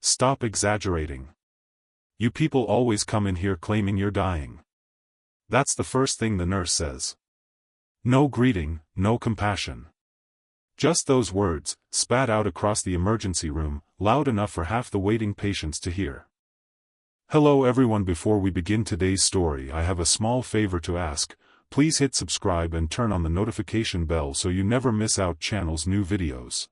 Stop exaggerating. You people always come in here claiming you're dying. That's the first thing the nurse says. No greeting, no compassion. Just those words, spat out across the emergency room, loud enough for half the waiting patients to hear. Hello everyone, before we begin today's story I have a small favor to ask. Please hit subscribe and turn on the notification bell so you never miss out channel's new videos.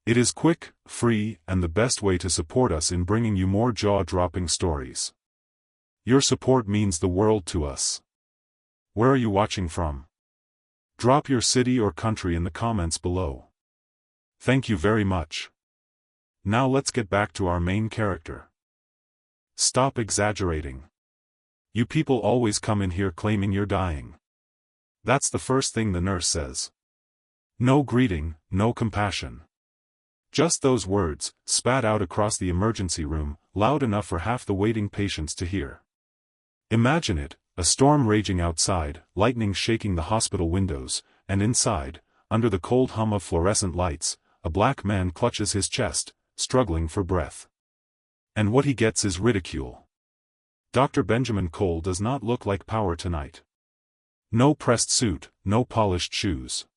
It is quick, free, and the best way to support us in bringing you more jaw-dropping stories. Your support means the world to us. Where are you watching from? Drop your city or country in the comments below. Thank you very much. Now let's get back to our main character. Stop exaggerating. You people always come in here claiming you're dying. That's the first thing the nurse says. No greeting, no compassion. Just those words, spat out across the emergency room, loud enough for half the waiting patients to hear. Imagine it, a storm raging outside, lightning shaking the hospital windows, and inside, under the cold hum of fluorescent lights, a black man clutches his chest, struggling for breath. And what he gets is ridicule. Dr. Benjamin Cole does not look like power tonight. No pressed suit, no polished shoes.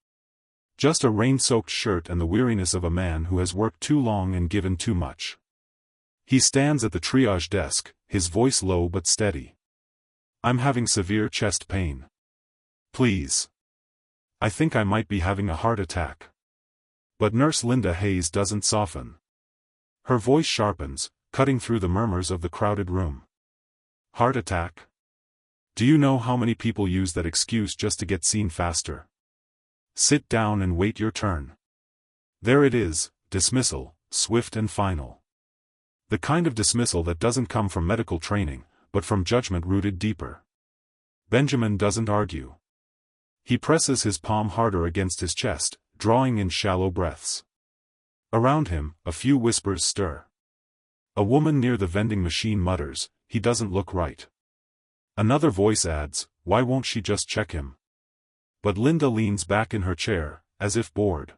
Just a rain-soaked shirt and the weariness of a man who has worked too long and given too much. He stands at the triage desk, his voice low but steady. I'm having severe chest pain. Please. I think I might be having a heart attack. But Nurse Linda Hayes doesn't soften. Her voice sharpens, cutting through the murmurs of the crowded room. Heart attack? Do you know how many people use that excuse just to get seen faster? Sit down and wait your turn. There it is, dismissal, swift and final. The kind of dismissal that doesn't come from medical training, but from judgment rooted deeper. Benjamin doesn't argue. He presses his palm harder against his chest, drawing in shallow breaths. Around him, a few whispers stir. A woman near the vending machine mutters, "He doesn't look right." Another voice adds, "Why won't she just check him?" But Linda leans back in her chair, as if bored.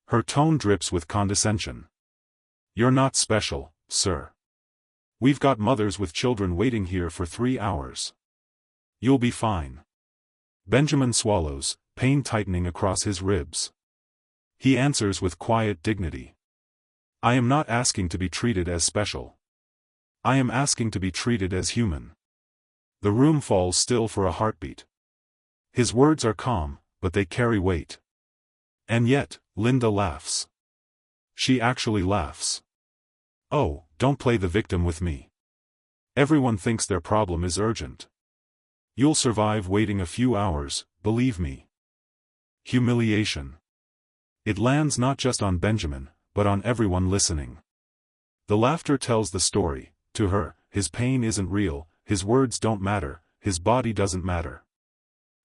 Her tone drips with condescension. "You're not special, sir. We've got mothers with children waiting here for 3 hours. You'll be fine." Benjamin swallows, pain tightening across his ribs. He answers with quiet dignity. "I am not asking to be treated as special. I am asking to be treated as human." The room falls still for a heartbeat. His words are calm, but they carry weight. And yet, Linda laughs. She actually laughs. "Oh, don't play the victim with me. Everyone thinks their problem is urgent. You'll survive waiting a few hours, believe me." Humiliation. It lands not just on Benjamin, but on everyone listening. The laughter tells the story. To her, his pain isn't real, his words don't matter, his body doesn't matter.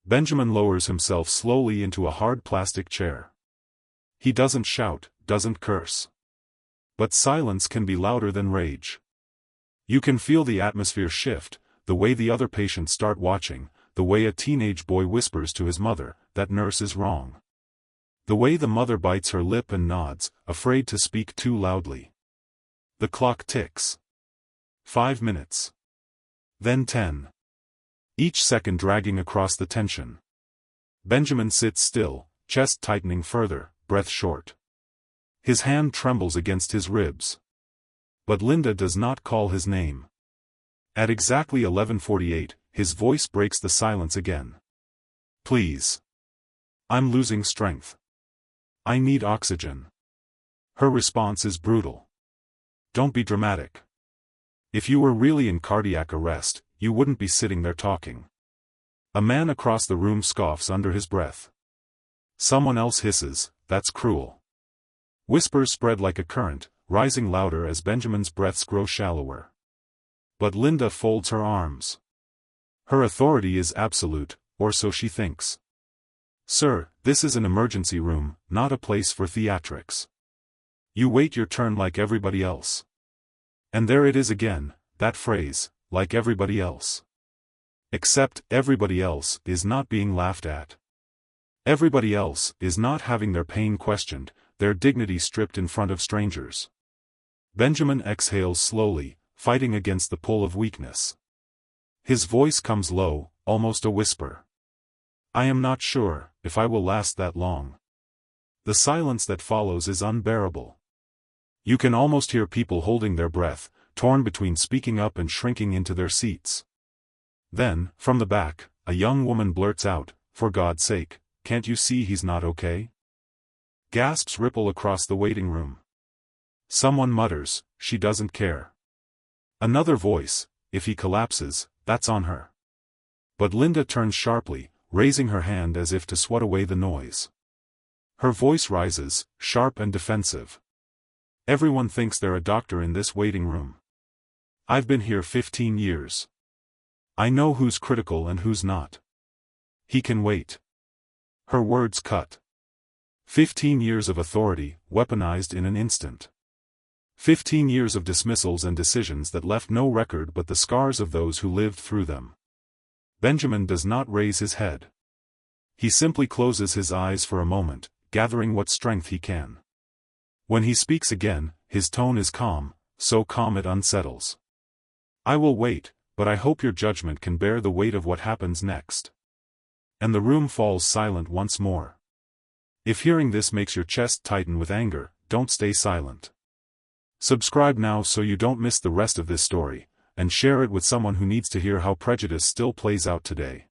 Benjamin lowers himself slowly into a hard plastic chair. He doesn't shout, doesn't curse. But silence can be louder than rage. You can feel the atmosphere shift, the way the other patients start watching, the way a teenage boy whispers to his mother, "That nurse is wrong." The way the mother bites her lip and nods, afraid to speak too loudly. The clock ticks. 5 minutes. Then 10. Each second dragging across the tension. Benjamin sits still, chest tightening further, breath short. His hand trembles against his ribs. But Linda does not call his name. At exactly 11:48, his voice breaks the silence again. "Please. I'm losing strength. I need oxygen." Her response is brutal. "Don't be dramatic. If you were really in cardiac arrest, you wouldn't be sitting there talking." A man across the room scoffs under his breath. Someone else hisses, "That's cruel." Whispers spread like a current, rising louder as Benjamin's breaths grow shallower. But Linda folds her arms. Her authority is absolute, or so she thinks. "Sir, this is an emergency room, not a place for theatrics. You wait your turn like everybody else." And there it is again, that phrase, "like everybody else." Except, everybody else is not being laughed at. Everybody else is not having their pain questioned, their dignity stripped in front of strangers. Benjamin exhales slowly, fighting against the pull of weakness. His voice comes low, almost a whisper. I am not sure if I will last that long. The silence that follows is unbearable. You can almost hear people holding their breath, torn between speaking up and shrinking into their seats. Then, from the back, a young woman blurts out, "For God's sake, can't you see he's not okay?" Gasps ripple across the waiting room. Someone mutters, "She doesn't care." Another voice, "If he collapses, that's on her." But Linda turns sharply, raising her hand as if to swat away the noise. Her voice rises, sharp and defensive. Everyone thinks they're a doctor in this waiting room. I've been here 15 years. I know who's critical and who's not. He can wait. Her words cut. 15 years of authority, weaponized in an instant. 15 years of dismissals and decisions that left no record but the scars of those who lived through them. Benjamin does not raise his head. He simply closes his eyes for a moment, gathering what strength he can. When he speaks again, his tone is calm, so calm it unsettles. I will wait, but I hope your judgment can bear the weight of what happens next. And the room falls silent once more. If hearing this makes your chest tighten with anger, don't stay silent. Subscribe now so you don't miss the rest of this story, and share it with someone who needs to hear how prejudice still plays out today.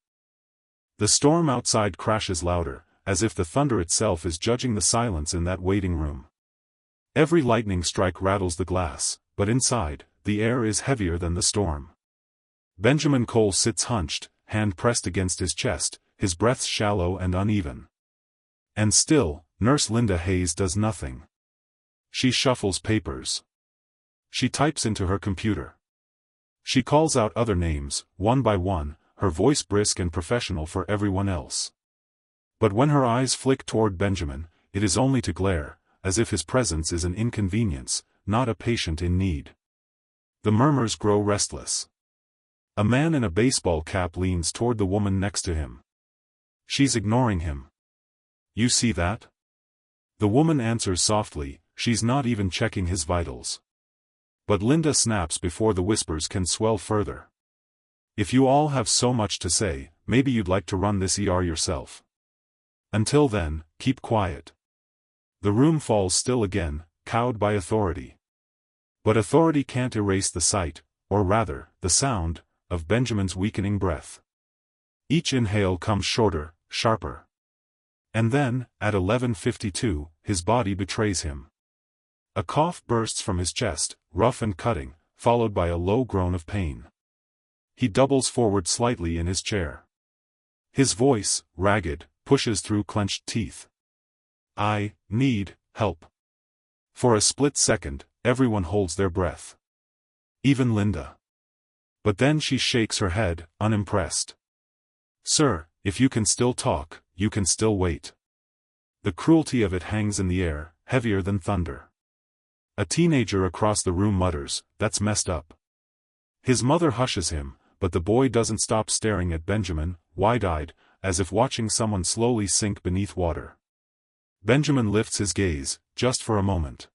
The storm outside crashes louder, as if the thunder itself is judging the silence in that waiting room. Every lightning strike rattles the glass, but inside, the air is heavier than the storm. Benjamin Cole sits hunched, hand pressed against his chest, his breath shallow and uneven. And still, Nurse Linda Hayes does nothing. She shuffles papers. She types into her computer. She calls out other names, one by one, her voice brisk and professional for everyone else. But when her eyes flick toward Benjamin, it is only to glare, as if his presence is an inconvenience, not a patient in need. The murmurs grow restless. A man in a baseball cap leans toward the woman next to him. She's ignoring him. You see that? The woman answers softly, she's not even checking his vitals. But Linda snaps before the whispers can swell further. If you all have so much to say, maybe you'd like to run this ER yourself. Until then, keep quiet. The room falls still again, cowed by authority. But authority can't erase the sight, or rather, the sound, of Benjamin's weakening breath. Each inhale comes shorter, sharper. And then, at 11:52, his body betrays him. A cough bursts from his chest, rough and cutting, followed by a low groan of pain. He doubles forward slightly in his chair. His voice, ragged, pushes through clenched teeth. I need help. For a split second, everyone holds their breath. Even Linda. But then she shakes her head, unimpressed. Sir, if you can still talk, you can still wait. The cruelty of it hangs in the air, heavier than thunder. A teenager across the room mutters, "That's messed up." His mother hushes him, but the boy doesn't stop staring at Benjamin, wide-eyed, as if watching someone slowly sink beneath water. Benjamin lifts his gaze, just for a moment.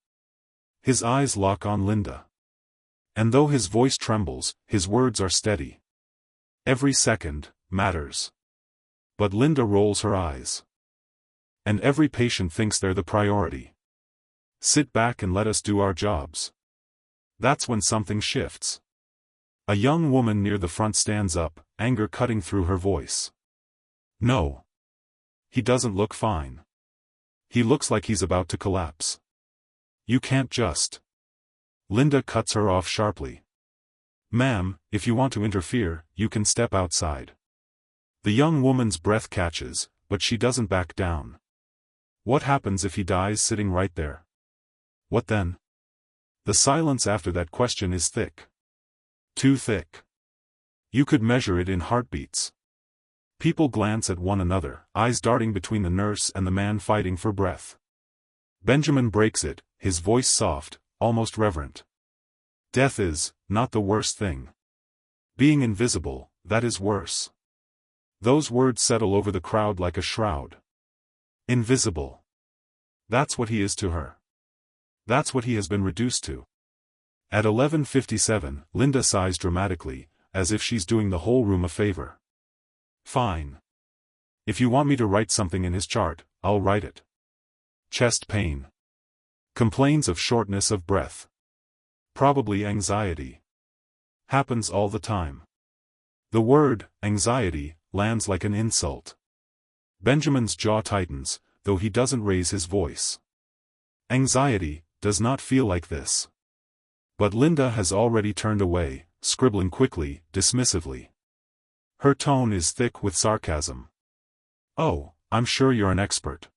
His eyes lock on Linda. And though his voice trembles, his words are steady. Every second matters. But Linda rolls her eyes. And every patient thinks they're the priority. Sit back and let us do our jobs. That's when something shifts. A young woman near the front stands up, anger cutting through her voice. No. He doesn't look fine. He looks like he's about to collapse. You can't just. Linda cuts her off sharply. Ma'am, if you want to interfere, you can step outside. The young woman's breath catches, but she doesn't back down. What happens if he dies sitting right there? What then? The silence after that question is thick. Too thick. You could measure it in heartbeats. People glance at one another, eyes darting between the nurse and the man fighting for breath. Benjamin breaks it, his voice soft, almost reverent. Death is not the worst thing. Being invisible, that is worse. Those words settle over the crowd like a shroud. Invisible. That's what he is to her. That's what he has been reduced to. At 11:57, Linda sighs dramatically, as if she's doing the whole room a favor. Fine. If you want me to write something in his chart, I'll write it. Chest pain. Complains of shortness of breath. Probably anxiety. Happens all the time. The word, anxiety, lands like an insult. Benjamin's jaw tightens, though he doesn't raise his voice. Anxiety does not feel like this. But Linda has already turned away, scribbling quickly, dismissively. Her tone is thick with sarcasm. Oh, I'm sure you're an expert.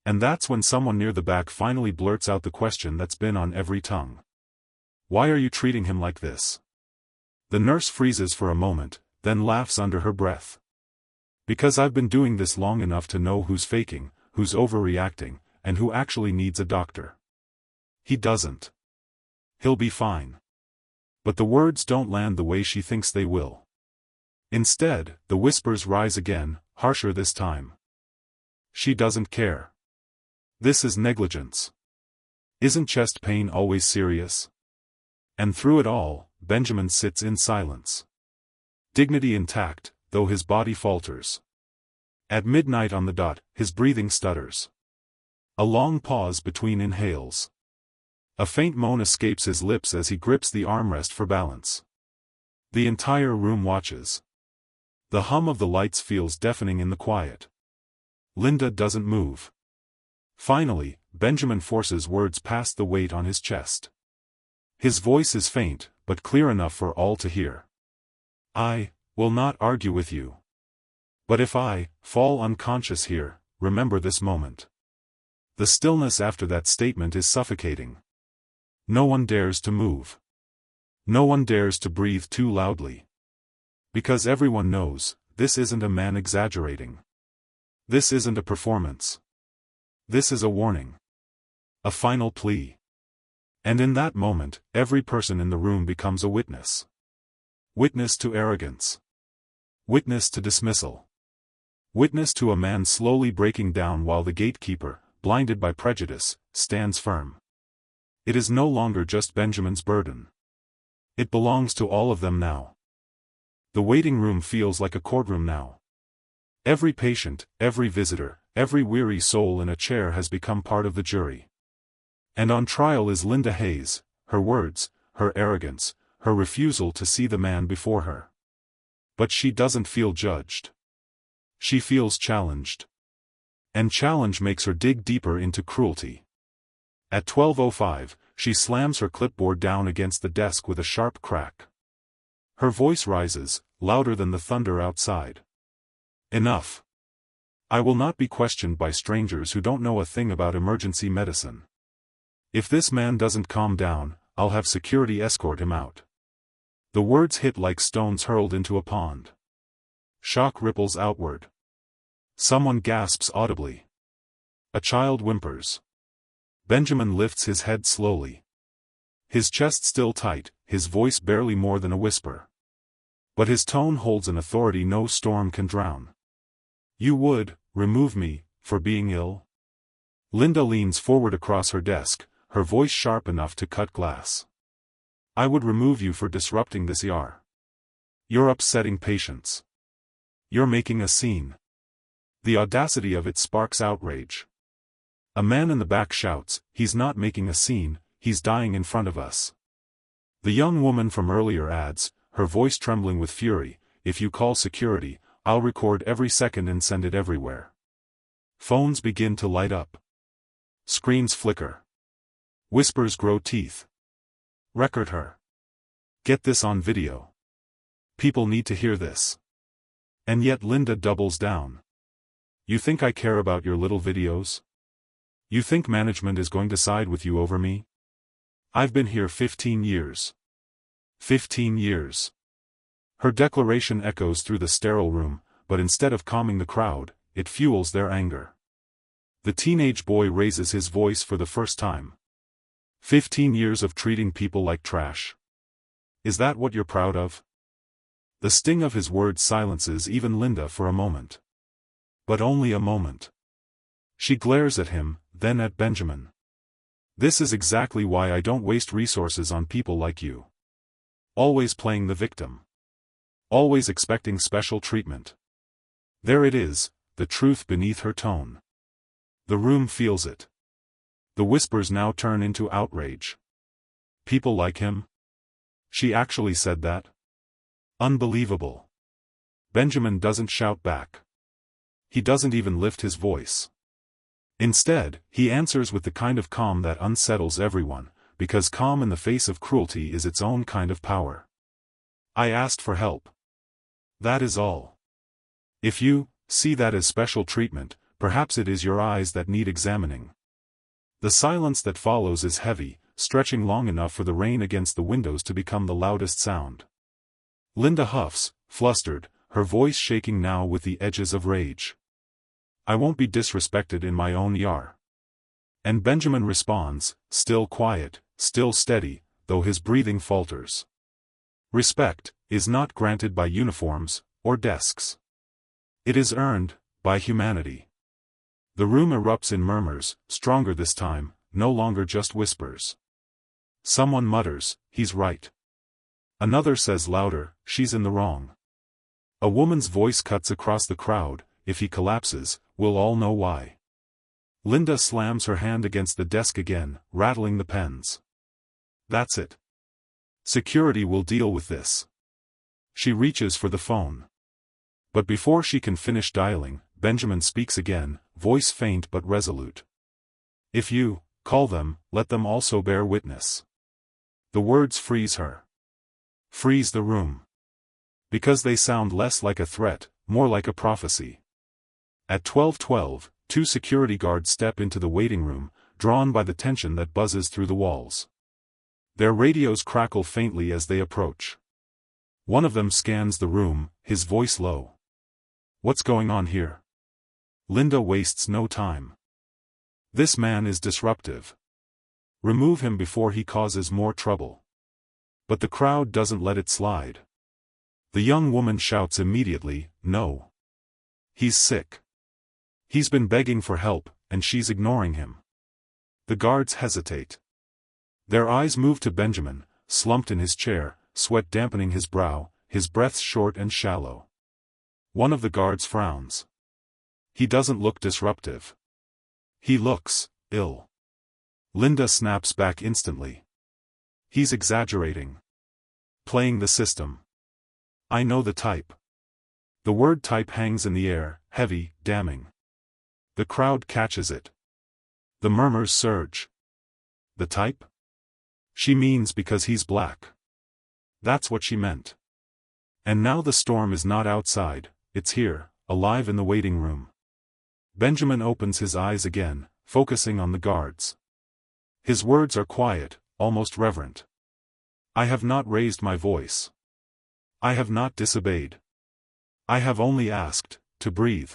And that's when someone near the back finally blurts out the question that's been on every tongue. Why are you treating him like this? The nurse freezes for a moment, then laughs under her breath. Because I've been doing this long enough to know who's faking, who's overreacting, and who actually needs a doctor. He doesn't. He'll be fine. But the words don't land the way she thinks they will. Instead, the whispers rise again, harsher this time. She doesn't care. This is negligence. Isn't chest pain always serious? And through it all, Benjamin sits in silence. Dignity intact, though his body falters. At midnight on the dot, his breathing stutters. A long pause between inhales. A faint moan escapes his lips as he grips the armrest for balance. The entire room watches. The hum of the lights feels deafening in the quiet. Linda doesn't move. Finally, Benjamin forces words past the weight on his chest. His voice is faint, but clear enough for all to hear. I will not argue with you. But if I fall unconscious here, remember this moment. The stillness after that statement is suffocating. No one dares to move. No one dares to breathe too loudly. Because everyone knows, this isn't a man exaggerating. This isn't a performance. This is a warning. A final plea. And in that moment, every person in the room becomes a witness. Witness to arrogance. Witness to dismissal. Witness to a man slowly breaking down while the gatekeeper, blinded by prejudice, stands firm. It is no longer just Benjamin's burden. It belongs to all of them now. The waiting room feels like a courtroom now. Every patient, every visitor, every weary soul in a chair has become part of the jury. And on trial is Linda Hayes, her words, her arrogance, her refusal to see the man before her. But she doesn't feel judged. She feels challenged. And challenge makes her dig deeper into cruelty. At 12:05, she slams her clipboard down against the desk with a sharp crack. Her voice rises, louder than the thunder outside. Enough. I will not be questioned by strangers who don't know a thing about emergency medicine. If this man doesn't calm down, I'll have security escort him out. The words hit like stones hurled into a pond. Shock ripples outward. Someone gasps audibly. A child whimpers. Benjamin lifts his head slowly. His chest still tight, his voice barely more than a whisper. But his tone holds an authority no storm can drown. You would remove me for being ill? Linda leans forward across her desk, her voice sharp enough to cut glass. I would remove you for disrupting this ER. You're upsetting patients. You're making a scene. The audacity of it sparks outrage. A man in the back shouts, he's not making a scene, he's dying in front of us. The young woman from earlier adds, her voice trembling with fury, if you call security, I'll record every second and send it everywhere. Phones begin to light up. Screens flicker. Whispers grow teeth. Record her. Get this on video. People need to hear this. And yet Linda doubles down. You think I care about your little videos? You think management is going to side with you over me? I've been here 15 years. 15 years. Her declaration echoes through the sterile room, but instead of calming the crowd, it fuels their anger. The teenage boy raises his voice for the first time. 15 years of treating people like trash. Is that what you're proud of? The sting of his words silences even Linda for a moment. But only a moment. She glares at him, then at Benjamin. This is exactly why I don't waste resources on people like you. Always playing the victim. Always expecting special treatment. There it is, the truth beneath her tone. The room feels it. The whispers now turn into outrage. People like him? She actually said that? Unbelievable. Benjamin doesn't shout back. He doesn't even lift his voice. Instead, he answers with the kind of calm that unsettles everyone, because calm in the face of cruelty is its own kind of power. I asked for help. That is all. If you see that as special treatment, perhaps it is your eyes that need examining. The silence that follows is heavy, stretching long enough for the rain against the windows to become the loudest sound. Linda huffs, flustered, her voice shaking now with the edges of rage. I won't be disrespected in my own yard. And Benjamin responds, still quiet, still steady, though his breathing falters. Respect is not granted by uniforms or desks. It is earned by humanity. The room erupts in murmurs, stronger this time, no longer just whispers. Someone mutters, he's right. Another says louder, she's in the wrong. A woman's voice cuts across the crowd, if he collapses, we'll all know why. Linda slams her hand against the desk again, rattling the pens. That's it. Security will deal with this. She reaches for the phone. But before she can finish dialing, Benjamin speaks again, voice faint but resolute. If you call them, let them also bear witness. The words freeze her. Freeze the room. Because they sound less like a threat, more like a prophecy. At 12:12, two security guards step into the waiting room, drawn by the tension that buzzes through the walls. Their radios crackle faintly as they approach. One of them scans the room, his voice low. What's going on here? Linda wastes no time. This man is disruptive. Remove him before he causes more trouble. But the crowd doesn't let it slide. The young woman shouts immediately, no. He's sick. He's been begging for help, and she's ignoring him. The guards hesitate. Their eyes move to Benjamin, slumped in his chair, sweat dampening his brow, his breath short and shallow. One of the guards frowns. He doesn't look disruptive. He looks ill. Linda snaps back instantly. He's exaggerating. Playing the system. I know the type. The word type hangs in the air, heavy, damning. The crowd catches it. The murmurs surge. The type? She means because he's black. That's what she meant. And now the storm is not outside, it's here, alive in the waiting room. Benjamin opens his eyes again, focusing on the guards. His words are quiet, almost reverent. I have not raised my voice. I have not disobeyed. I have only asked to breathe.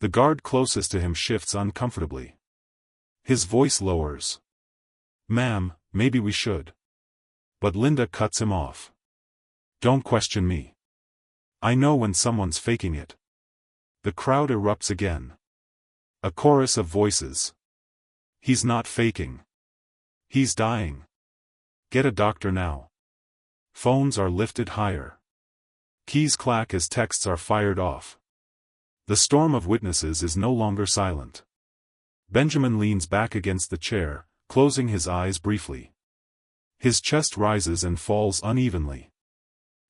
The guard closest to him shifts uncomfortably. His voice lowers. Ma'am, maybe we should. But Linda cuts him off. Don't question me. I know when someone's faking it. The crowd erupts again. A chorus of voices. He's not faking. He's dying. Get a doctor now. Phones are lifted higher. Keys clack as texts are fired off. The storm of witnesses is no longer silent. Benjamin leans back against the chair, closing his eyes briefly. His chest rises and falls unevenly.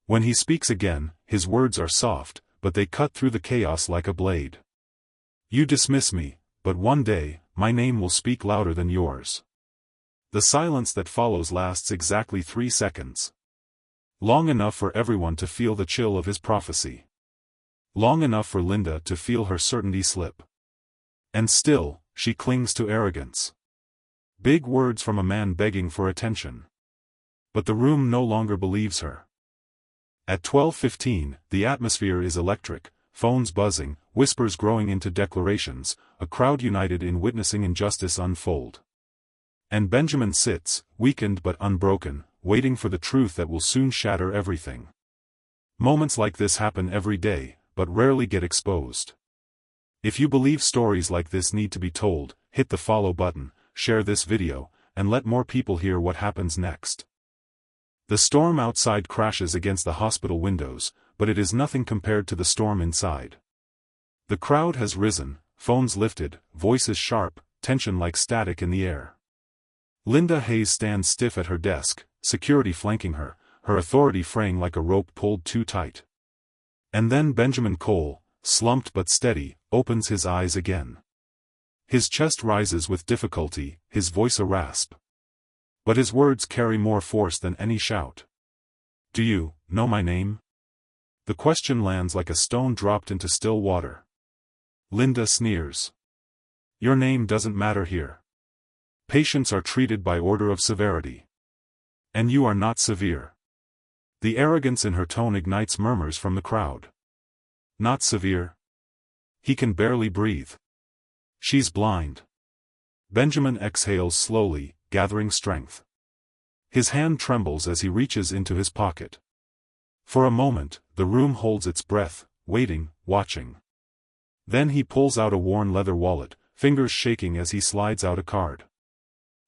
When he speaks again, his words are soft, but they cut through the chaos like a blade. You dismiss me, but one day, my name will speak louder than yours. The silence that follows lasts exactly 3 seconds. Long enough for everyone to feel the chill of his prophecy. Long enough for Linda to feel her certainty slip. And still, she clings to arrogance. Big words from a man begging for attention. But the room no longer believes her. At 12:15, the atmosphere is electric, phones buzzing, whispers growing into declarations, a crowd united in witnessing injustice unfold. And Benjamin sits, weakened but unbroken, waiting for the truth that will soon shatter everything. Moments like this happen every day, but rarely get exposed. If you believe stories like this need to be told, hit the follow button, share this video, and let more people hear what happens next. The storm outside crashes against the hospital windows, but it is nothing compared to the storm inside. The crowd has risen, phones lifted, voices sharp, tension like static in the air. Linda Hayes stands stiff at her desk, security flanking her, her authority fraying like a rope pulled too tight. And then Benjamin Cole, slumped but steady, opens his eyes again. His chest rises with difficulty, his voice a rasp. But his words carry more force than any shout. "Do you know my name?" The question lands like a stone dropped into still water. Linda sneers. "Your name doesn't matter here. Patients are treated by order of severity. And you are not severe." The arrogance in her tone ignites murmurs from the crowd. "Not severe? He can barely breathe. She's blind." Benjamin exhales slowly, gathering strength. His hand trembles as he reaches into his pocket. For a moment, the room holds its breath, waiting, watching. Then he pulls out a worn leather wallet, fingers shaking as he slides out a card.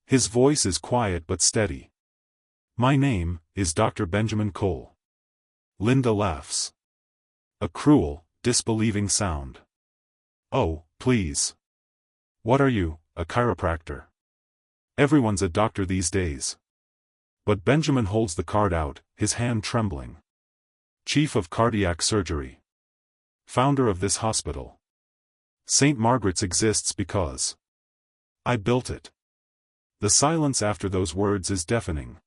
His voice is quiet but steady. "My name is Dr. Benjamin Cole." Linda laughs. A cruel, disbelieving sound. "Oh, please. What are you, a chiropractor? Everyone's a doctor these days." But Benjamin holds the card out, his hand trembling. "Chief of Cardiac Surgery. Founder of this hospital. St. Margaret's exists because I built it." The silence after those words is deafening.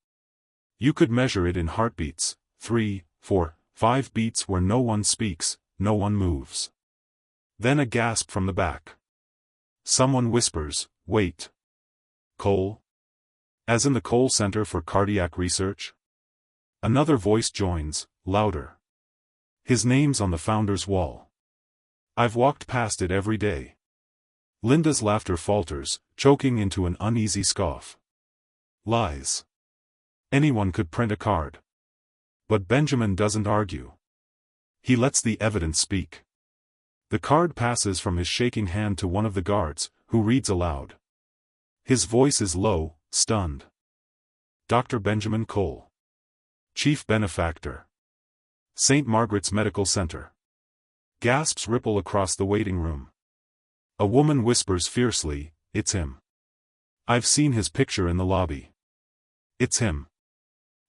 You could measure it in heartbeats, 3, 4, 5 beats where no one speaks, no one moves. Then a gasp from the back. Someone whispers, "Wait. Cole? As in the Cole Center for Cardiac Research?" Another voice joins, louder. "His name's on the founder's wall. I've walked past it every day." Linda's laughter falters, choking into an uneasy scoff. Lies. Anyone could print a card. But Benjamin doesn't argue. He lets the evidence speak. The card passes from his shaking hand to one of the guards, who reads aloud. His voice is low, stunned. "Dr. Benjamin Cole. Chief Benefactor. St. Margaret's Medical Center." Gasps ripple across the waiting room. A woman whispers fiercely, "It's him. I've seen his picture in the lobby. It's him."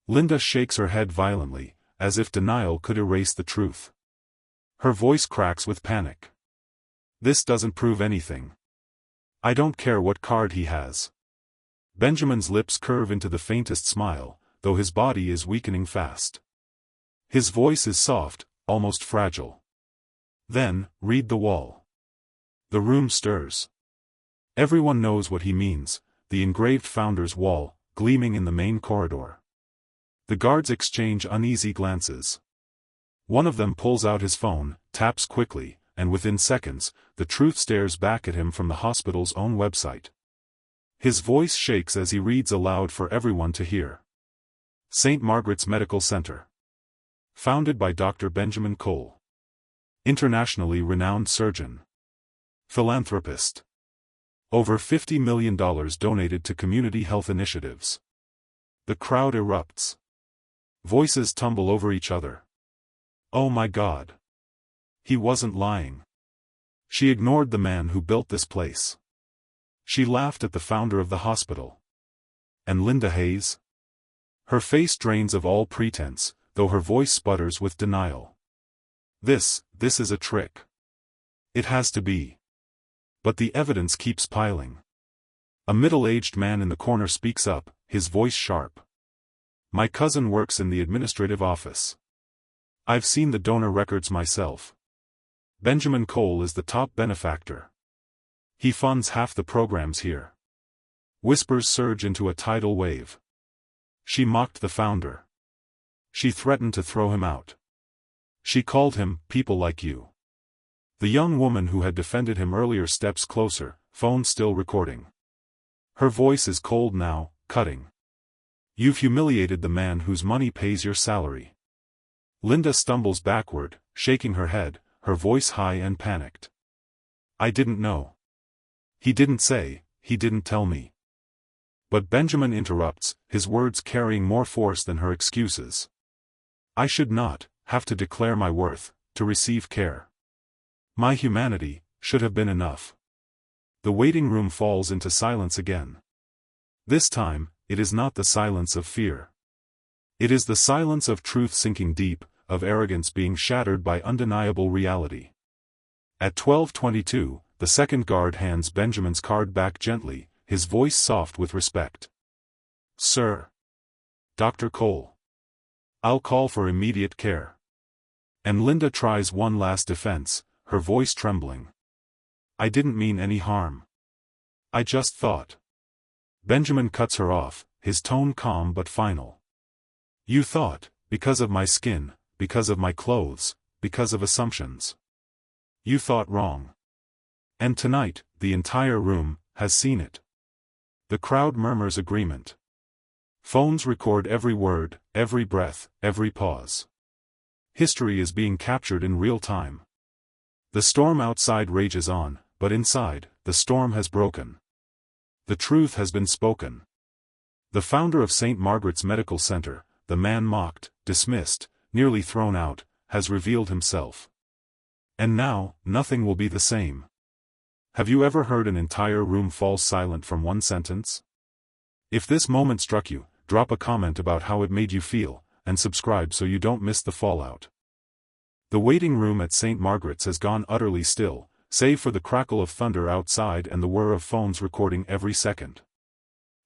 Linda shakes her head violently, as if denial could erase the truth. Her voice cracks with panic. "This doesn't prove anything. I don't care what card he has." Benjamin's lips curve into the faintest smile, though his body is weakening fast. His voice is soft, almost fragile. "Then, read the wall." The room stirs. Everyone knows what he means, the engraved founder's wall, gleaming in the main corridor. The guards exchange uneasy glances. One of them pulls out his phone, taps quickly, and within seconds, the truth stares back at him from the hospital's own website. His voice shakes as he reads aloud for everyone to hear. St. Margaret's Medical Center. Founded by Dr. Benjamin Cole. Internationally renowned surgeon. Philanthropist. Over $50 million donated to community health initiatives. The crowd erupts. Voices tumble over each other. Oh my God. He wasn't lying. She ignored the man who built this place. She laughed at the founder of the hospital. And Linda Hayes? Her face drains of all pretense, though her voice sputters with denial. This is a trick. It has to be. But the evidence keeps piling. A middle-aged man in the corner speaks up, his voice sharp. "My cousin works in the administrative office. I've seen the donor records myself. Benjamin Cole is the top benefactor. He funds half the programs here." Whispers surge into a tidal wave. She mocked the founder. She threatened to throw him out. She called him, "people like you." The young woman who had defended him earlier steps closer, phone still recording. Her voice is cold now, cutting. "You've humiliated the man whose money pays your salary." Linda stumbles backward, shaking her head, her voice high and panicked. "I didn't know. He didn't say, he didn't tell me." But Benjamin interrupts, his words carrying more force than her excuses. I should not have to declare my worth to receive care. My humanity should have been enough. The waiting room falls into silence again. This time, it is not the silence of fear. It is the silence of truth sinking deep, of arrogance being shattered by undeniable reality. At 12:22, the second guard hands Benjamin's card back gently, his voice soft with respect. Sir. Dr. Cole. I'll call for immediate care. And Linda tries one last defense, her voice trembling. I didn't mean any harm. I just thought. Benjamin cuts her off, his tone calm but final. You thought, because of my skin, because of my clothes, because of assumptions. You thought wrong. And tonight, the entire room has seen it. The crowd murmurs agreement. Phones record every word, every breath, every pause. History is being captured in real time. The storm outside rages on, but inside, the storm has broken. The truth has been spoken. The founder of St. Margaret's Medical Center, the man mocked, dismissed, nearly thrown out, has revealed himself. And now, nothing will be the same. Have you ever heard an entire room fall silent from one sentence? If this moment struck you, drop a comment about how it made you feel, and subscribe so you don't miss the fallout. The waiting room at St. Margaret's has gone utterly still, save for the crackle of thunder outside and the whir of phones recording every second.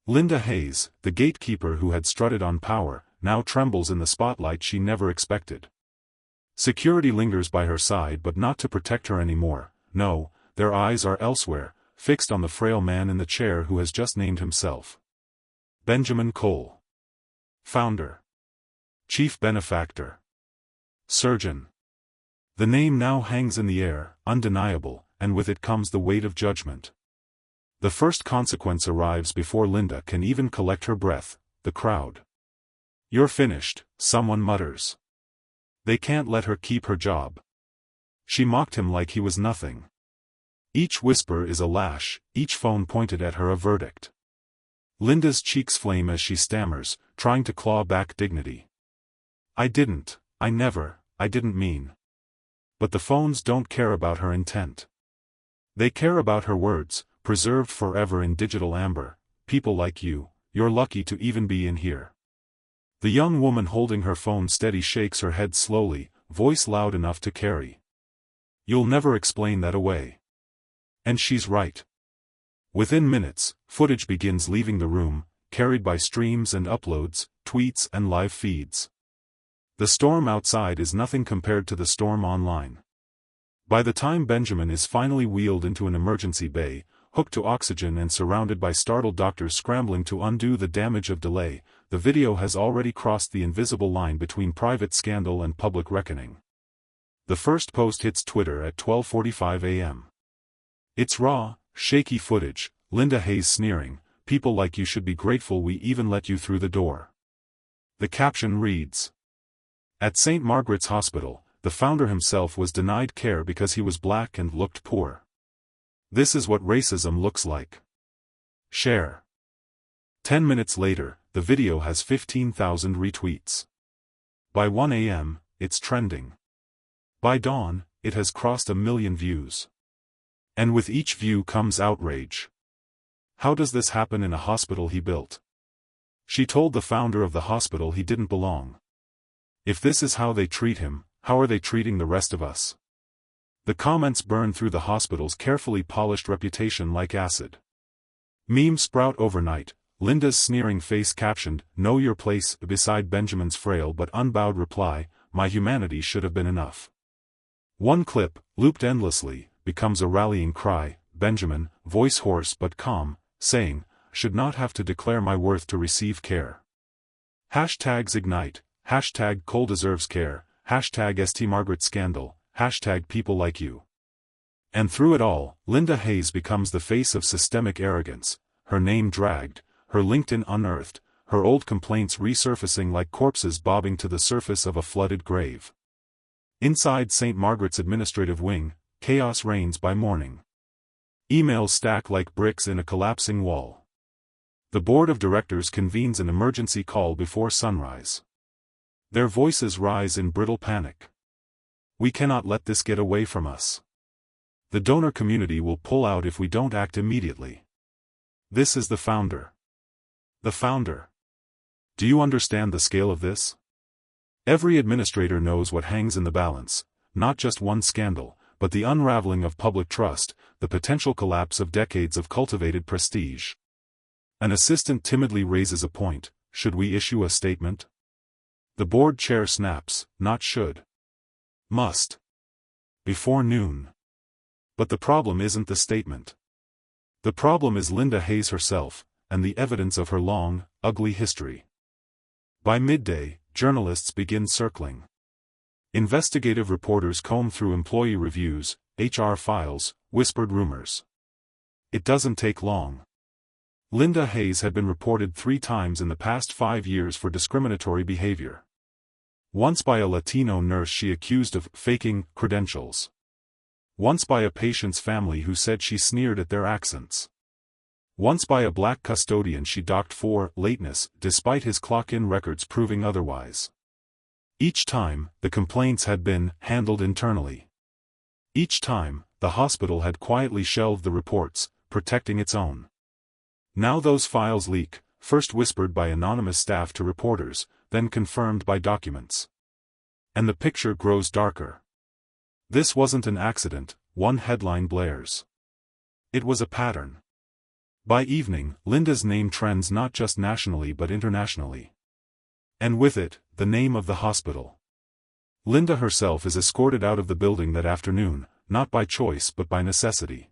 Linda Hayes, the gatekeeper who had strutted on power, now trembles in the spotlight she never expected. Security lingers by her side but not to protect her anymore, no, their eyes are elsewhere, fixed on the frail man in the chair who has just named himself. Benjamin Cole. Founder. Chief benefactor. Surgeon. The name now hangs in the air, undeniable, and with it comes the weight of judgment. The first consequence arrives before Linda can even collect her breath, the crowd. You're finished, someone mutters. They can't let her keep her job. She mocked him like he was nothing. Each whisper is a lash, each phone pointed at her a verdict. Linda's cheeks flame as she stammers, trying to claw back dignity. I didn't mean. But the phones don't care about her intent. They care about her words, preserved forever in digital amber. People like you, you're lucky to even be in here. The young woman holding her phone steady shakes her head slowly, voice loud enough to carry. You'll never explain that away. And she's right. Within minutes, footage begins leaving the room, carried by streams and uploads, tweets and live feeds. The storm outside is nothing compared to the storm online. By the time Benjamin is finally wheeled into an emergency bay, hooked to oxygen and surrounded by startled doctors scrambling to undo the damage of delay, the video has already crossed the invisible line between private scandal and public reckoning. The first post hits Twitter at 12:45 a.m. It's raw, shaky footage, Linda Hayes sneering, people like you should be grateful we even let you through the door. The caption reads, at St. Margaret's Hospital, the founder himself was denied care because he was black and looked poor. This is what racism looks like. Share. 10 minutes later, the video has 15,000 retweets. By 1 a.m., it's trending. By dawn, it has crossed 1 million views. And with each view comes outrage. How does this happen in a hospital he built? She told the founder of the hospital he didn't belong. If this is how they treat him, how are they treating the rest of us? The comments burn through the hospital's carefully polished reputation like acid. Memes sprout overnight, Linda's sneering face captioned, "Know your place," beside Benjamin's frail but unbowed reply, "My humanity should have been enough." One clip, looped endlessly, becomes a rallying cry, Benjamin, voice hoarse but calm, saying, "Should not have to declare my worth to receive care." Hashtags ignite, hashtag Cole deserves care, hashtag St. Margaret scandal, hashtag people like you. And through it all, Linda Hayes becomes the face of systemic arrogance, her name dragged, her LinkedIn unearthed, her old complaints resurfacing like corpses bobbing to the surface of a flooded grave. Inside St. Margaret's administrative wing, chaos reigns by morning. Emails stack like bricks in a collapsing wall. The board of directors convenes an emergency call before sunrise. Their voices rise in brittle panic. We cannot let this get away from us. The donor community will pull out if we don't act immediately. This is the founder. The founder. Do you understand the scale of this? Every administrator knows what hangs in the balance, not just one scandal, but the unraveling of public trust, the potential collapse of decades of cultivated prestige. An assistant timidly raises a point: should we issue a statement? The board chair snaps: not should. Must. Before noon. But the problem isn't the statement. The problem is Linda Hayes herself, and the evidence of her long, ugly history. By midday, journalists begin circling. Investigative reporters comb through employee reviews, HR files, whispered rumors. It doesn't take long. Linda Hayes had been reported 3 times in the past 5 years for discriminatory behavior. Once by a Latino nurse she accused of faking credentials. Once by a patient's family who said she sneered at their accents. Once by a black custodian she docked for lateness, despite his clock-in records proving otherwise. Each time, the complaints had been handled internally. Each time, the hospital had quietly shelved the reports, protecting its own. Now those files leak, first whispered by anonymous staff to reporters, then confirmed by documents. And the picture grows darker. This wasn't an accident, one headline blares. It was a pattern. By evening, Linda's name trends not just nationally but internationally. And with it, the name of the hospital. Linda herself is escorted out of the building that afternoon, not by choice but by necessity.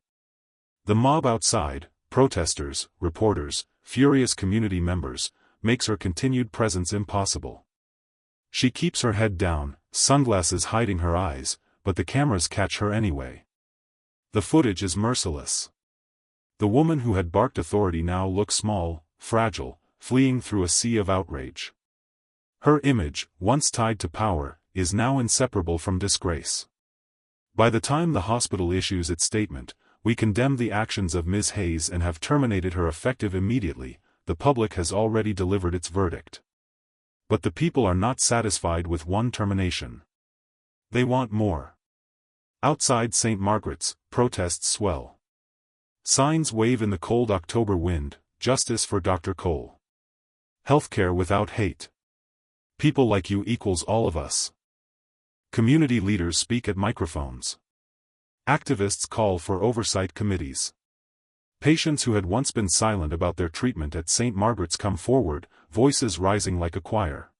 The mob outside, protesters, reporters, furious community members, makes her continued presence impossible. She keeps her head down, sunglasses hiding her eyes, but the cameras catch her anyway. The footage is merciless. The woman who had barked authority now looks small, fragile, fleeing through a sea of outrage. Her image, once tied to power, is now inseparable from disgrace. By the time the hospital issues its statement, we condemn the actions of Ms. Hayes and have terminated her effective immediately. The public has already delivered its verdict. But the people are not satisfied with one termination. They want more. Outside St. Margaret's, protests swell. Signs wave in the cold October wind: justice for Dr. Cole. Healthcare without hate. People like you equals all of us. Community leaders speak at microphones. Activists call for oversight committees. Patients who had once been silent about their treatment at St. Margaret's come forward, voices rising like a choir.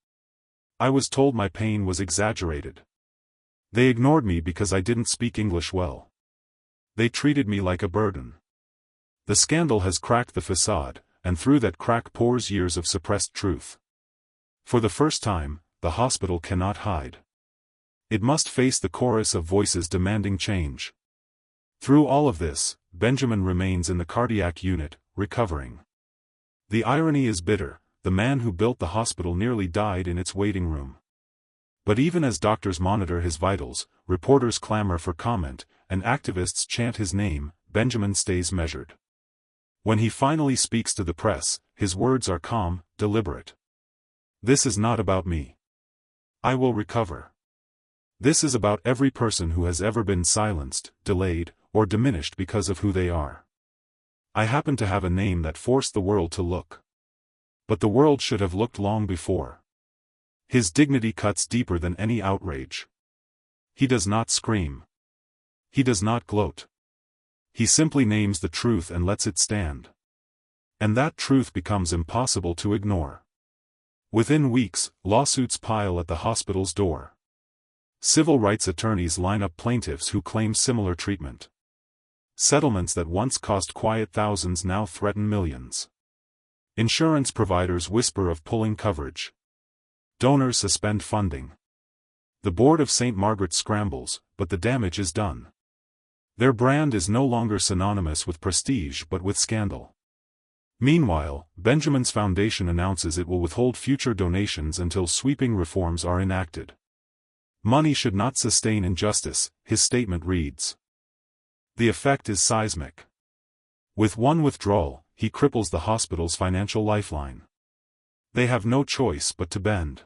I was told my pain was exaggerated. They ignored me because I didn't speak English well. They treated me like a burden. The scandal has cracked the facade, and through that crack pours years of suppressed truth. For the first time, the hospital cannot hide. It must face the chorus of voices demanding change. Through all of this, Benjamin remains in the cardiac unit, recovering. The irony is bitter: the man who built the hospital nearly died in its waiting room. But even as doctors monitor his vitals, reporters clamor for comment, and activists chant his name, Benjamin stays measured. When he finally speaks to the press, his words are calm, deliberate. This is not about me. I will recover. This is about every person who has ever been silenced, delayed, or diminished because of who they are. I happen to have a name that forced the world to look. But the world should have looked long before. His dignity cuts deeper than any outrage. He does not scream. He does not gloat. He simply names the truth and lets it stand. And that truth becomes impossible to ignore. Within weeks, lawsuits pile at the hospital's door. Civil rights attorneys line up plaintiffs who claim similar treatment. Settlements that once cost quiet thousands now threaten millions. Insurance providers whisper of pulling coverage. Donors suspend funding. The board of St. Margaret's scrambles, but the damage is done. Their brand is no longer synonymous with prestige but with scandal. Meanwhile, Benjamin's foundation announces it will withhold future donations until sweeping reforms are enacted. Money should not sustain injustice, his statement reads. The effect is seismic. With one withdrawal, he cripples the hospital's financial lifeline. They have no choice but to bend.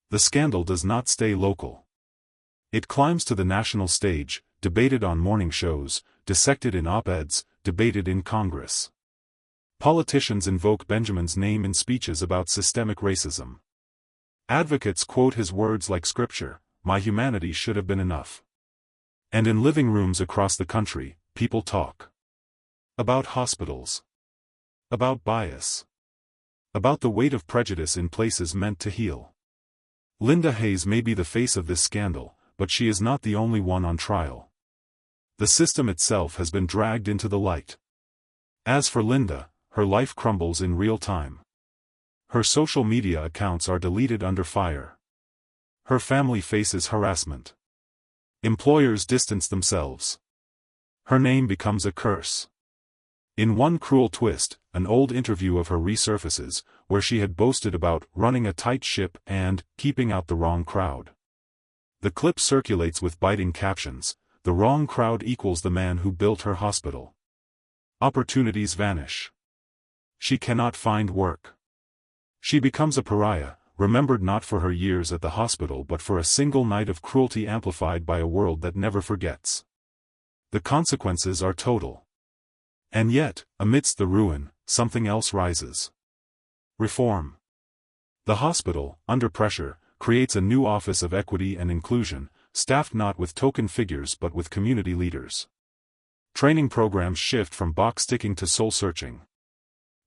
The scandal does not stay local. It climbs to the national stage, debated on morning shows, dissected in op-eds, debated in Congress. Politicians invoke Benjamin's name in speeches about systemic racism. Advocates quote his words like scripture, "My humanity should have been enough." And in living rooms across the country, people talk about hospitals, about bias, about the weight of prejudice in places meant to heal. Linda Hayes may be the face of this scandal, but she is not the only one on trial. The system itself has been dragged into the light. As for Linda, her life crumbles in real time. Her social media accounts are deleted under fire. Her family faces harassment. Employers distance themselves. Her name becomes a curse. In one cruel twist, an old interview of her resurfaces, where she had boasted about running a tight ship and keeping out the wrong crowd. The clip circulates with biting captions, "The wrong crowd equals the man who built her hospital." Opportunities vanish. She cannot find work. She becomes a pariah, remembered not for her years at the hospital but for a single night of cruelty amplified by a world that never forgets. The consequences are total. And yet, amidst the ruin, something else rises. Reform. The hospital, under pressure, creates a new Office of Equity and Inclusion, staffed not with token figures but with community leaders. Training programs shift from box-ticking to soul-searching.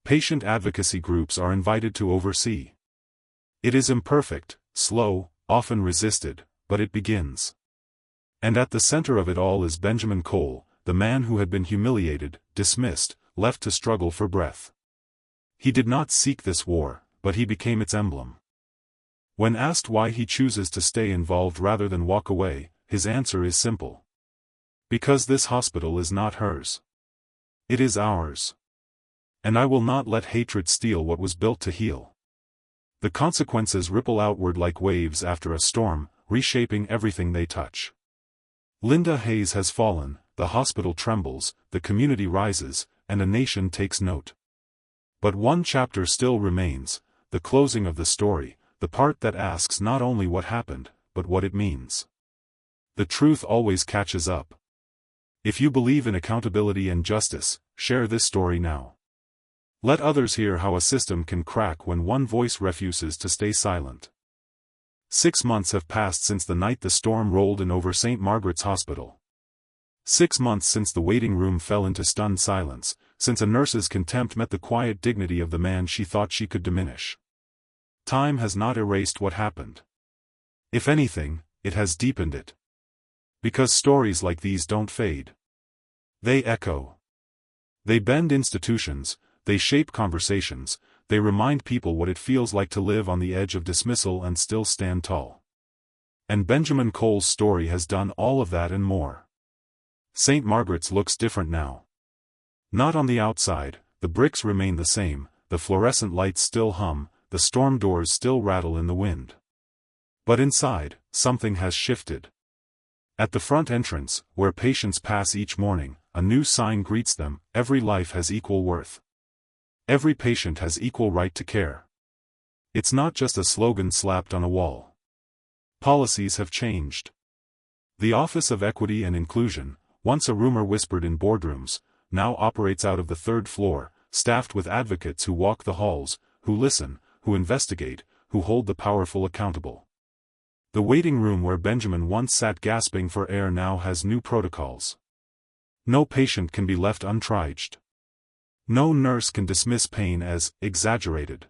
Patient advocacy groups are invited to oversee. It is imperfect, slow, often resisted, but it begins. And at the center of it all is Benjamin Cole, the man who had been humiliated, dismissed, left to struggle for breath. He did not seek this war, but he became its emblem. When asked why he chooses to stay involved rather than walk away, his answer is simple. Because this hospital is not hers. It is ours. And I will not let hatred steal what was built to heal. The consequences ripple outward like waves after a storm, reshaping everything they touch. Linda Hayes has fallen, the hospital trembles, the community rises, and a nation takes note. But one chapter still remains, the closing of the story, the part that asks not only what happened, but what it means. The truth always catches up. If you believe in accountability and justice, share this story now. Let others hear how a system can crack when one voice refuses to stay silent. 6 months have passed since the night the storm rolled in over St. Margaret's Hospital. 6 months since the waiting room fell into stunned silence, since a nurse's contempt met the quiet dignity of the man she thought she could diminish. Time has not erased what happened. If anything, it has deepened it. Because stories like these don't fade. They echo. They bend institutions, they shape conversations, they remind people what it feels like to live on the edge of dismissal and still stand tall. And Benjamin Cole's story has done all of that and more. St. Margaret's looks different now. Not on the outside, the bricks remain the same, the fluorescent lights still hum, the storm doors still rattle in the wind. But inside, something has shifted. At the front entrance, where patients pass each morning, a new sign greets them: every life has equal worth. Every patient has equal right to care. It's not just a slogan slapped on a wall. Policies have changed. The Office of Equity and Inclusion, once a rumor whispered in boardrooms, now operates out of the 3rd floor, staffed with advocates who walk the halls, who listen, who investigate, who hold the powerful accountable. The waiting room where Benjamin once sat gasping for air now has new protocols. No patient can be left untriaged. No nurse can dismiss pain as exaggerated.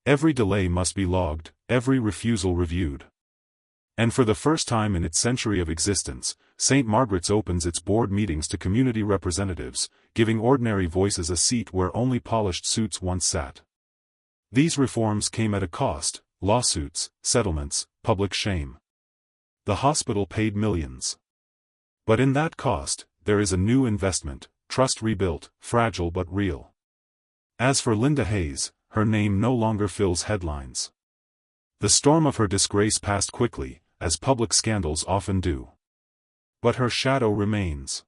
Every delay must be logged, every refusal reviewed. And for the first time in its century of existence, St. Margaret's opens its board meetings to community representatives, giving ordinary voices a seat where only polished suits once sat. These reforms came at a cost: lawsuits, settlements, public shame. The hospital paid millions. But in that cost, there is a new investment: trust rebuilt, fragile but real. As for Linda Hayes, her name no longer fills headlines. The storm of her disgrace passed quickly, as public scandals often do. But her shadow remains.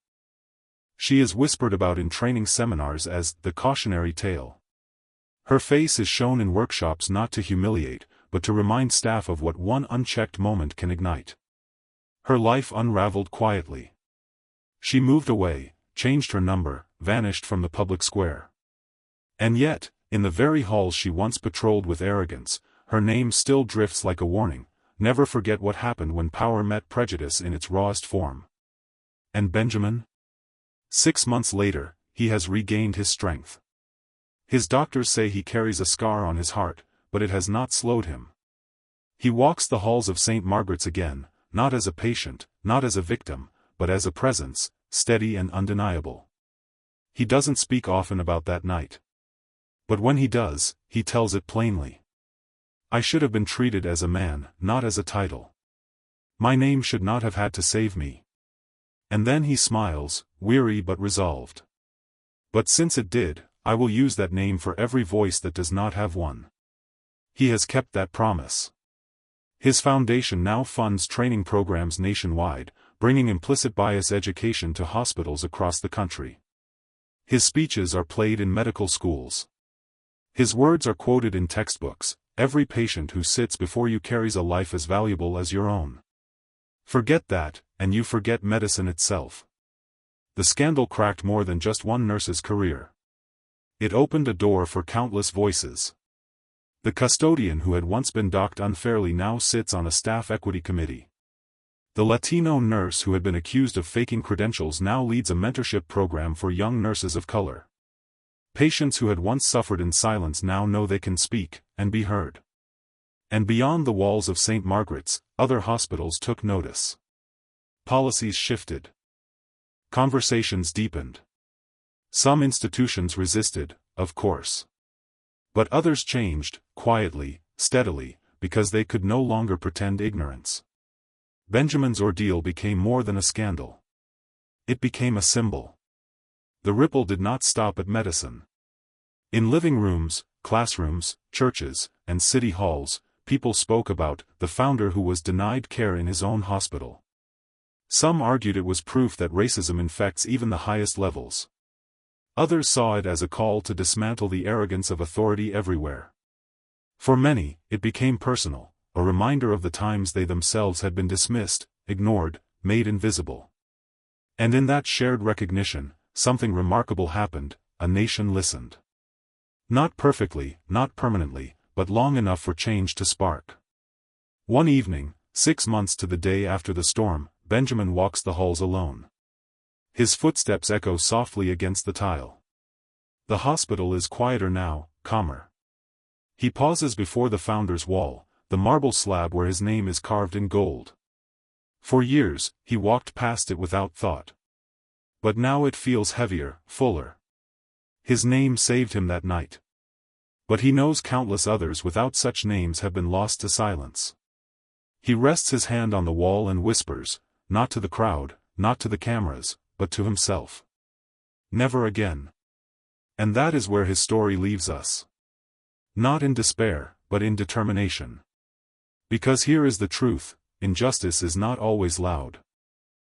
She is whispered about in training seminars as the cautionary tale. Her face is shown in workshops not to humiliate, but to remind staff of what one unchecked moment can ignite. Her life unraveled quietly. She moved away, changed her number, vanished from the public square. And yet, in the very halls she once patrolled with arrogance, her name still drifts like a warning: never forget what happened when power met prejudice in its rawest form. And Benjamin? 6 months later, he has regained his strength. His doctors say he carries a scar on his heart, but it has not slowed him. He walks the halls of St. Margaret's again, not as a patient, not as a victim, but as a presence, steady and undeniable. He doesn't speak often about that night. But when he does, he tells it plainly. I should have been treated as a man, not as a title. My name should not have had to save me. And then he smiles, weary but resolved. But since it did, I will use that name for every voice that does not have one. He has kept that promise. His foundation now funds training programs nationwide, bringing implicit bias education to hospitals across the country. His speeches are played in medical schools. His words are quoted in textbooks. Every patient who sits before you carries a life as valuable as your own. Forget that, and you forget medicine itself. The scandal cracked more than just one nurse's career. It opened a door for countless voices. The custodian who had once been docked unfairly now sits on a staff equity committee. The Latino nurse who had been accused of faking credentials now leads a mentorship program for young nurses of color. Patients who had once suffered in silence now know they can speak, and be heard. And beyond the walls of St. Margaret's, other hospitals took notice. Policies shifted. Conversations deepened. Some institutions resisted, of course. But others changed, quietly, steadily, because they could no longer pretend ignorance. Benjamin's ordeal became more than a scandal. It became a symbol. The ripple did not stop at medicine. In living rooms, classrooms, churches, and city halls, people spoke about the founder who was denied care in his own hospital. Some argued it was proof that racism infects even the highest levels. Others saw it as a call to dismantle the arrogance of authority everywhere. For many, it became personal, a reminder of the times they themselves had been dismissed, ignored, made invisible. And in that shared recognition, something remarkable happened: a nation listened. Not perfectly, not permanently, but long enough for change to spark. One evening, 6 months to the day after the storm, Benjamin walks the halls alone. His footsteps echo softly against the tile. The hospital is quieter now, calmer. He pauses before the founder's wall, the marble slab where his name is carved in gold. For years, he walked past it without thought. But now it feels heavier, fuller. His name saved him that night. But he knows countless others without such names have been lost to silence. He rests his hand on the wall and whispers, not to the crowd, not to the cameras, but to himself. Never again. And that is where his story leaves us. Not in despair, but in determination. Because here is the truth: injustice is not always loud.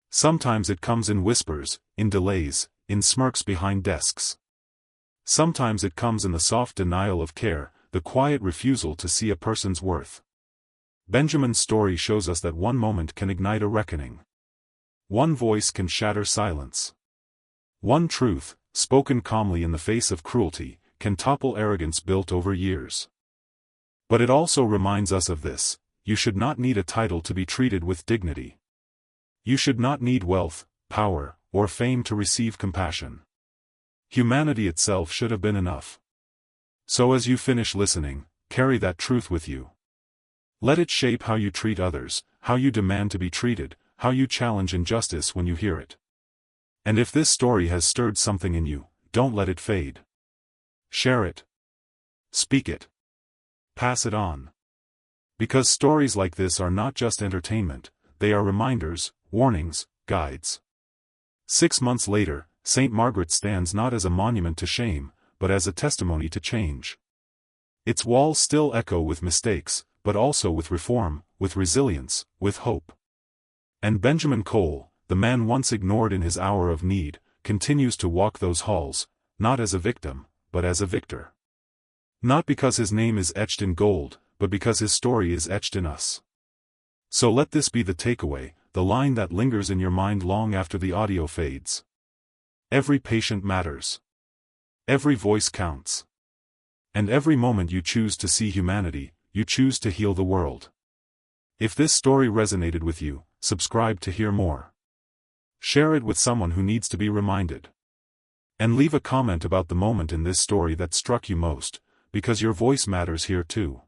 Sometimes it comes in whispers, in delays, in smirks behind desks. Sometimes it comes in the soft denial of care, the quiet refusal to see a person's worth. Benjamin's story shows us that one moment can ignite a reckoning. One voice can shatter silence. One truth, spoken calmly in the face of cruelty, can topple arrogance built over years. But it also reminds us of this: you should not need a title to be treated with dignity. You should not need wealth, power, or fame to receive compassion. Humanity itself should have been enough. So as you finish listening, carry that truth with you. Let it shape how you treat others, how you demand to be treated, how you challenge injustice when you hear it. And if this story has stirred something in you, don't let it fade. Share it. Speak it. Pass it on. Because stories like this are not just entertainment, they are reminders, warnings, guides. 6 months later, St. Margaret stands not as a monument to shame, but as a testimony to change. Its walls still echo with mistakes, but also with reform, with resilience, with hope. And Benjamin Cole, the man once ignored in his hour of need, continues to walk those halls, not as a victim, but as a victor. Not because his name is etched in gold, but because his story is etched in us. So let this be the takeaway, the line that lingers in your mind long after the audio fades. Every patient matters. Every voice counts. And every moment you choose to see humanity, you choose to heal the world. If this story resonated with you, subscribe to hear more. Share it with someone who needs to be reminded. And leave a comment about the moment in this story that struck you most, because your voice matters here too.